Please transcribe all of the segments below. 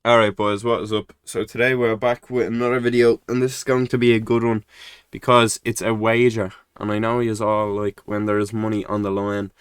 Alright boys, what is up? So today we're back with another video, and this is going to be a good one because it's a wager, and I know you all like when there is money on the line,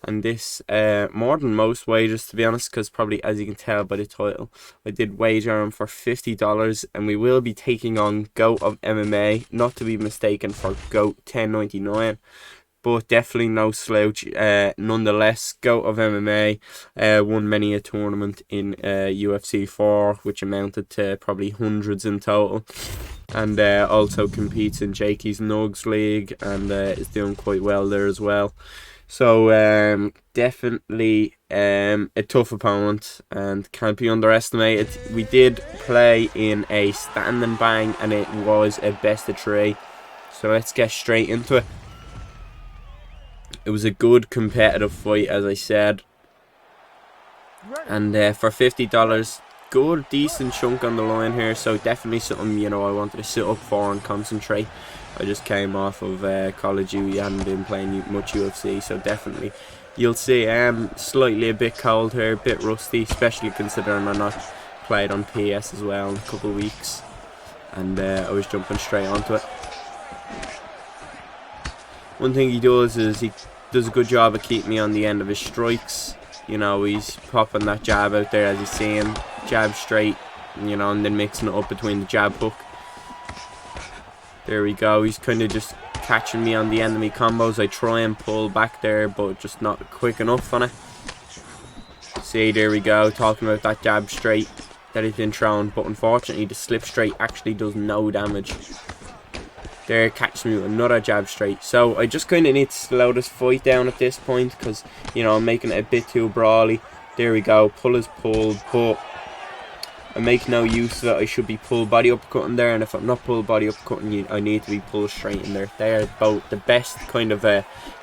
and this more than most wagers, to be honest, because probably as you can tell by the title, I did wager him for $50, and we will be taking on GOAT of MMA, not to be mistaken for GOAT 1099. But definitely no slouch. Nonetheless, GOAT of MMA won many a tournament in UFC 4, which amounted to probably hundreds in total. And also competes in Jakey's Nugs League and is doing quite well there as well. So definitely a tough opponent and can't be underestimated. We did play in a stand and bang, and it was a best of three. So let's get straight into it. It was a good competitive fight, as I said, and for $50, good decent chunk on the line here, so definitely something I wanted to sit up for and concentrate. I just came off of Call of Duty, hadn't been playing much UFC, so definitely you'll see slightly a bit cold here, a bit rusty, especially considering I'm not played on PS as well in a couple of weeks, and I was jumping straight onto it. One thing he does is he does a good job of keeping me on the end of his strikes. He's popping that jab out there as you see him, jab straight, and then mixing it up between the jab hook. There we go, he's kind of just catching me on the end of my combos. I try and pull back there, but just not quick enough on it. See, there we go, talking about that jab straight that he's been thrown, but unfortunately the slip straight actually does no damage. There, catch me with another jab straight. So I just kind of need to slow this fight down at this point because, I'm making it a bit too brawly. There we go, pull is pulled, but I make no use of it. I should be pull body uppercutting there, and if I'm not pull body uppercutting, I need to be pull straight in there. They are both the best kind of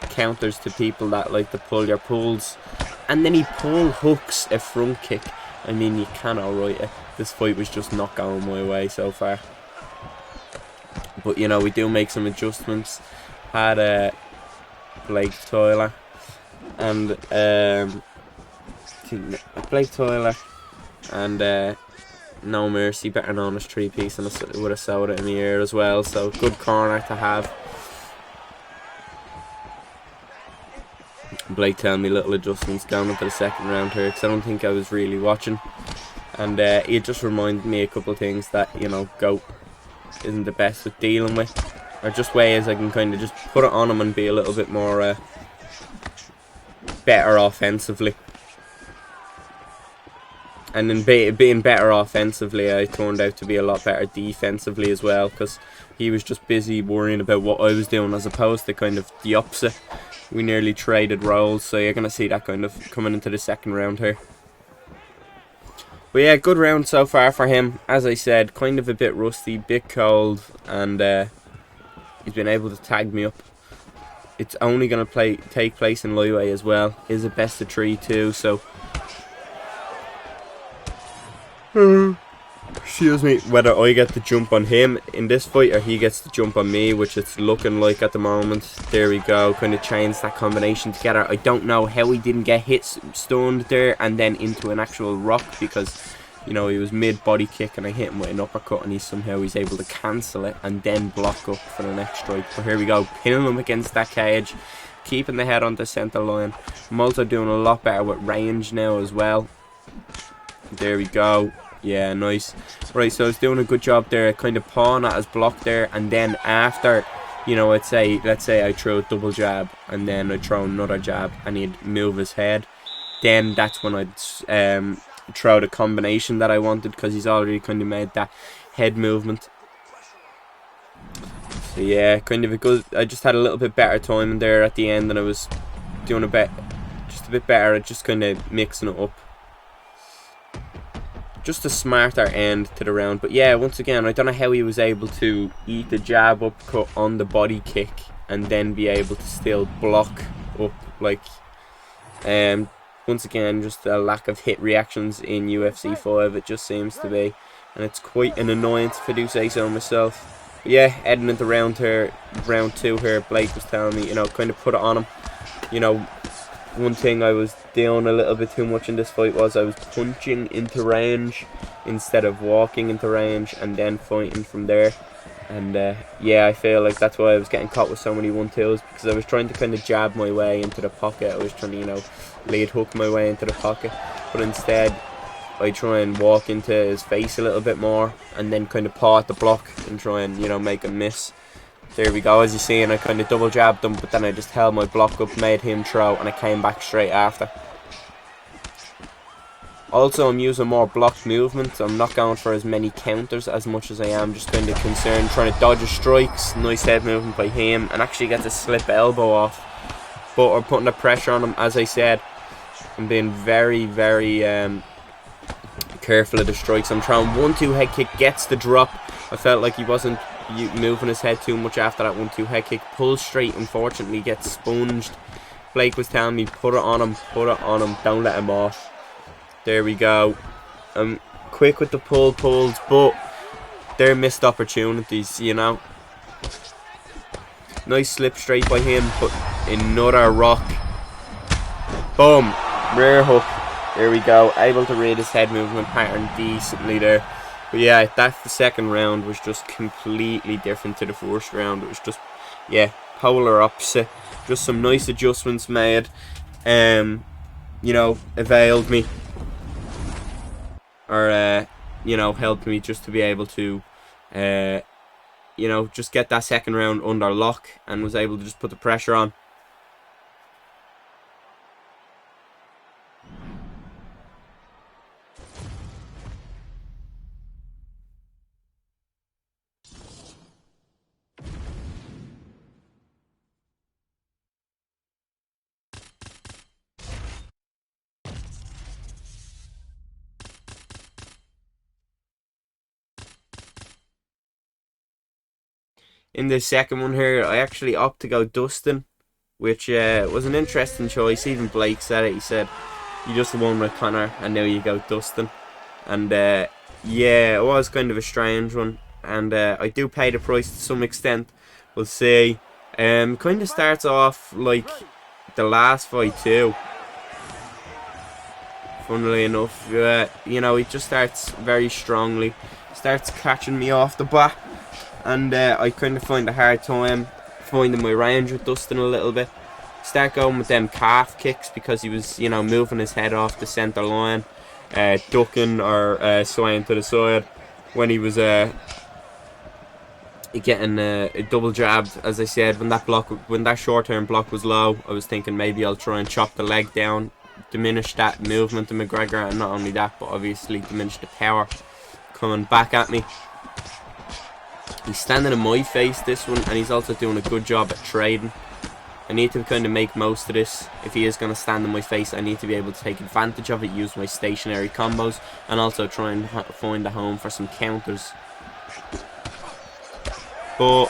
counters to people that like to pull your pulls. And then he pull hooks a front kick. I mean, you cannot write it. This fight was just not going my way so far. But we do make some adjustments. Had Blake Tyler and Blake Tyler and No Mercy, better known as 3-piece, and with a soda in the ear as well. So good corner to have. Blake telling me little adjustments down into the second round here because I don't think I was really watching, and it just reminded me a couple of things that GOAT isn't the best with dealing with, or just ways I can kind of just put it on him and be a little bit more better offensively. And then being better offensively, I turned out to be a lot better defensively as well, because he was just busy worrying about what I was doing as opposed to kind of the opposite. We nearly traded roles, so you're going to see that kind of coming into the second round here. But yeah, good round so far for him. As I said, kind of a bit rusty, bit cold, and he's been able to tag me up. It's only going to take place in lightweight as well. Is a best of three too, so excuse me, whether I get the jump on him in this fight or he gets the jump on me, which it's looking like at the moment. There we go, kind of chains that combination together. I don't know how he didn't get hit stunned there and then into an actual rock, because he was mid body kick and I hit him with an uppercut, and he's able to cancel it and then block up for the next strike. But here we go, pinning him against that cage, keeping the head on the center line. I'm also doing a lot better with range now as well. There we go. Yeah, nice. Right, so I was doing a good job there, kind of pawing at his block there, and then after, let's say I throw a double jab, and then I throw another jab, and he'd move his head. Then that's when I'd throw the combination that I wanted, because he's already kind of made that head movement. So yeah, kind of a good. I just had a little bit better timing there at the end, and I was doing just a bit better at just kind of mixing it up. Just a smarter end to the round. But yeah, once again, I don't know how he was able to eat the jab uppercut on the body kick and then be able to still block up. Like, once again, just a lack of hit reactions in UFC 5, it just seems to be, and it's quite an annoyance if I do say so myself. But yeah, heading into round 2 here, Blake was telling me, kind of put it on him. One thing I was doing a little bit too much in this fight was I was punching into range instead of walking into range and then fighting from there. And yeah, I feel like that's why I was getting caught with so many 1-2s, because I was trying to kind of jab my way into the pocket. I was trying to, you know, lead hook my way into the pocket, but instead I try and walk into his face a little bit more and then kind of paw at the block and try and, you know, make him miss. There we go, as you see, and I kind of double jabbed him, but then I just held my block up, made him throw, and I came back straight after. Also, I'm using more block movement. I'm not going for as many counters as much as I am just kind of concerned trying to dodge his strikes. Nice head movement by him, and actually gets a slip elbow off. But I'm putting the pressure on him, as I said. I'm being very, very careful of the strikes. I'm trying 1-2 head kick, gets the drop. I felt like he wasn't moving his head too much after that 1-2 head kick. Pulls straight, unfortunately gets sponged. Blake was telling me, put it on him, don't let him off. There we go. I'm quick with the pulls, but they're missed opportunities, you know. Nice slip straight by him, but another rock. Boom. Rear hook. There we go. Able to read his head movement pattern decently there. But yeah, the second round was just completely different to the first round. It was just, yeah, polar opposite. Just some nice adjustments made. You know, availed me. Or, you know, helped me just to be able to, you know, just get that second round under lock, and was able to just put the pressure on. In the second one here, I actually opt to go Dustin, which was an interesting choice. Even Blake said it. He said, you just won with Connor, and now you go Dustin. And yeah, it was kind of a strange one. And I do pay the price to some extent. We'll see. Kind of starts off like the last fight too. Funnily enough, you know, he just starts very strongly. Starts catching me off the bat. And I kind of find a hard time finding my range with Dustin a little bit. Start going with them calf kicks because he was, you know, moving his head off the centre line, ducking or swaying to the side when he was getting double jabbed. As I said, when that short-term block was low, I was thinking maybe I'll try and chop the leg down, diminish that movement to McGregor, and not only that, but obviously diminish the power coming back at me. He's standing in my face this one, and he's also doing a good job at trading. I need to kind of make most of this. If he is going to stand in my face, I need to be able to take advantage of it, use my stationary combos, and also try and find a home for some counters. But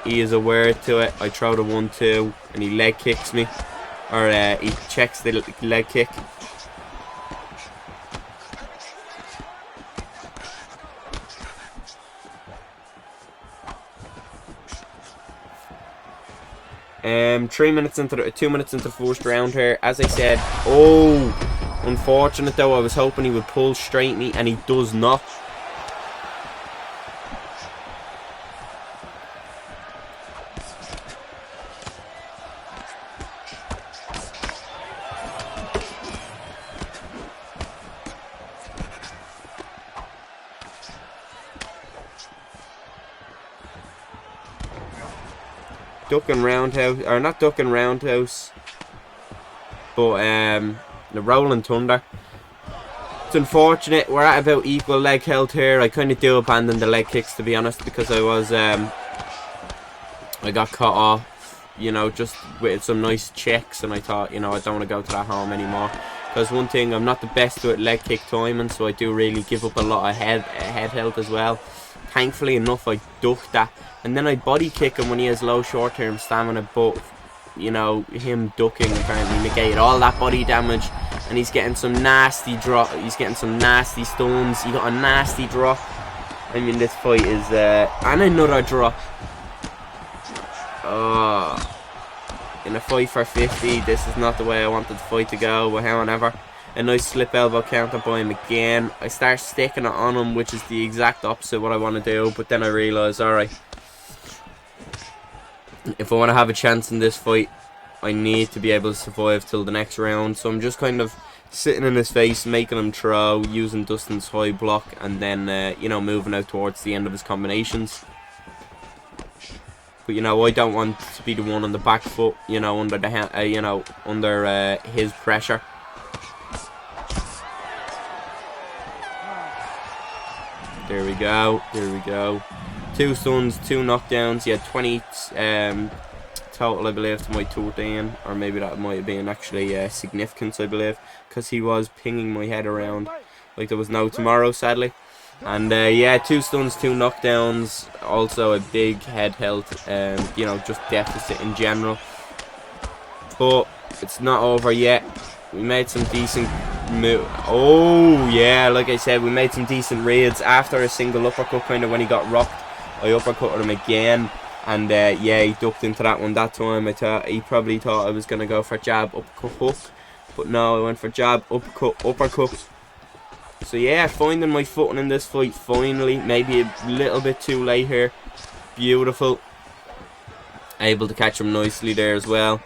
he is aware to it. I throw the 1-2, and he leg kicks me, or he checks the leg kick. Two minutes into the first round here. As I said, oh, unfortunate though. I was hoping he would pull straight me, and he does not. Ducking roundhouse, or not ducking roundhouse, but the rolling thunder. It's unfortunate. We're at about equal leg health here. I kind of do abandon the leg kicks, to be honest, because I was I got caught off, you know, just with some nice checks, and I thought, you know, I don't want to go to that home anymore. Because one thing, I'm not the best with leg kick timing, so I do really give up a lot of head health as well. Thankfully enough, I ducked that. And then I body kick him when he has low short-term stamina, but, you know, him ducking apparently negated all that body damage. And he's getting some nasty drop. He's getting some nasty stuns. He got a nasty drop. I mean, this fight is... and another drop. In a fight for 50, this is not the way I wanted the fight to go. But however, A nice slip elbow counter by him again. I start sticking it on him, which is the exact opposite of what I want to do. But then I realise, alright, if I want to have a chance in this fight, I need to be able to survive till the next round. So I'm just kind of sitting in his face, making him throw, using Dustin's high block, and then, you know, moving out towards the end of his combinations. But, you know, I don't want to be the one on the back foot, you know, under the you know, under his pressure. There we go. There we go. 2 stuns, 2 knockdowns. He had 20 total, I believe, to my 13. Or maybe that might have been actually significance, I believe. Because he was pinging my head around like there was no tomorrow, sadly. And yeah, 2 stuns, 2 knockdowns. Also a big head health, you know, just deficit in general. But it's not over yet. We made some decent oh yeah, like I said, we made some decent reads after a single uppercut. Kind of when he got rocked, I uppercutted him again, and yeah, he ducked into that one that time. I thought he probably thought I was gonna go for jab, uppercut, hook, but no, I went for jab, uppercut, uppercut. So yeah, finding my footing in this fight finally. Maybe a little bit too late here. Beautiful. Able to catch him nicely there as well.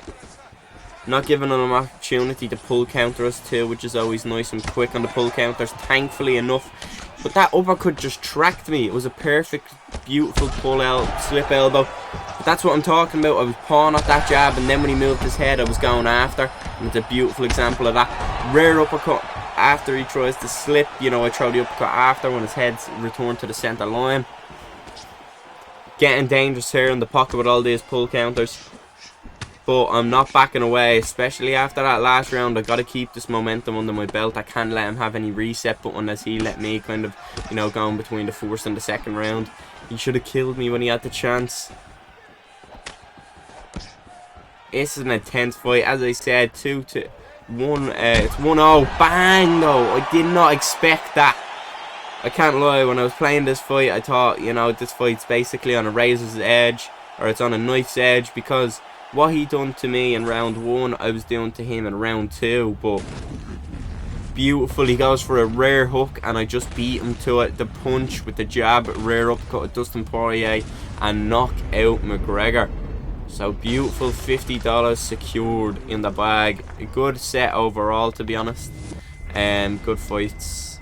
Not giving him an opportunity to pull counter us too, which is always nice and quick on the pull counters, thankfully enough. But that uppercut just tracked me. It was a perfect, beautiful pull out, slip elbow. But that's what I'm talking about. I was pawing at that jab, and then when he moved his head, I was going after. And it's a beautiful example of that. Rare uppercut after he tries to slip. You know, I throw the uppercut after when his head's returned to the center line. Getting dangerous here in the pocket with all these pull counters. But I'm not backing away, especially after that last round. I got to keep this momentum under my belt. I can't let him have any reset button, as he let me kind of, you know, going between the first and the second round. He should have killed me when he had the chance. This is an intense fight, as I said. 2-1. It's 1-0. Bang though. I did not expect that. I can't lie. When I was playing this fight, I thought, you know, this fight's basically on a razor's edge, or it's on a knife's edge, because what he done to me in round 1, I was doing to him in round 2. But beautiful, he goes for a rare hook, and I just beat him to it. The punch with the jab, rare uppercut at Dustin Poirier, and knock out McGregor. So beautiful, $50 secured in the bag. A good set overall, to be honest. Good fights.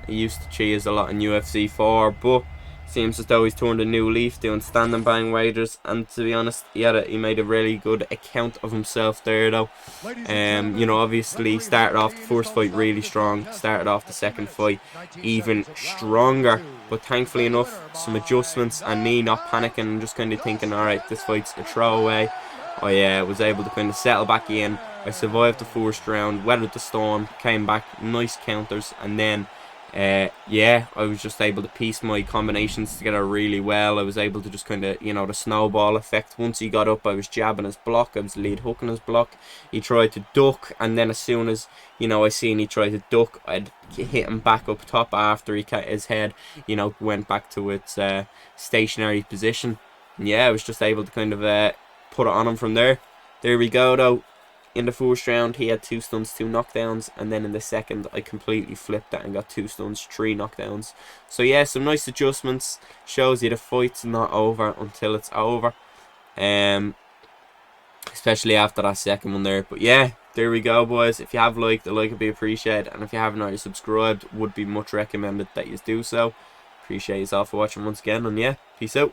He used to cheese a lot in UFC 4, but seems as though he's turned a new leaf doing standing bang wagers, and to be honest, he made a really good account of himself there though. You know, obviously started off the first fight really strong, started off the second fight even stronger, but thankfully enough, some adjustments and me not panicking and just kind of thinking, alright, this fight's a throwaway. I was able to kind of settle back in. I survived the first round, weathered the storm, came back, nice counters, and then yeah, I was just able to piece my combinations together really well. I was able to just kind of, you know, the snowball effect. Once he got up, I was jabbing his block, I was lead hooking his block. He tried to duck, and then as soon as, you know, I seen he tried to duck, I'd hit him back up top after his head, you know, went back to its stationary position. And yeah, I was just able to kind of put it on him from there. There we go though. In the first round, he had 2 stuns, 2 knockdowns, and then in the second, I completely flipped that and got 2 stuns, 3 knockdowns. So yeah, some nice adjustments. Shows you the fight's not over until it's over. Especially after that second one there. But yeah, there we go, boys. If you have liked, a like would be appreciated, and if you haven't already subscribed, would be much recommended that you do so. Appreciate you all for watching once again, and yeah, peace out.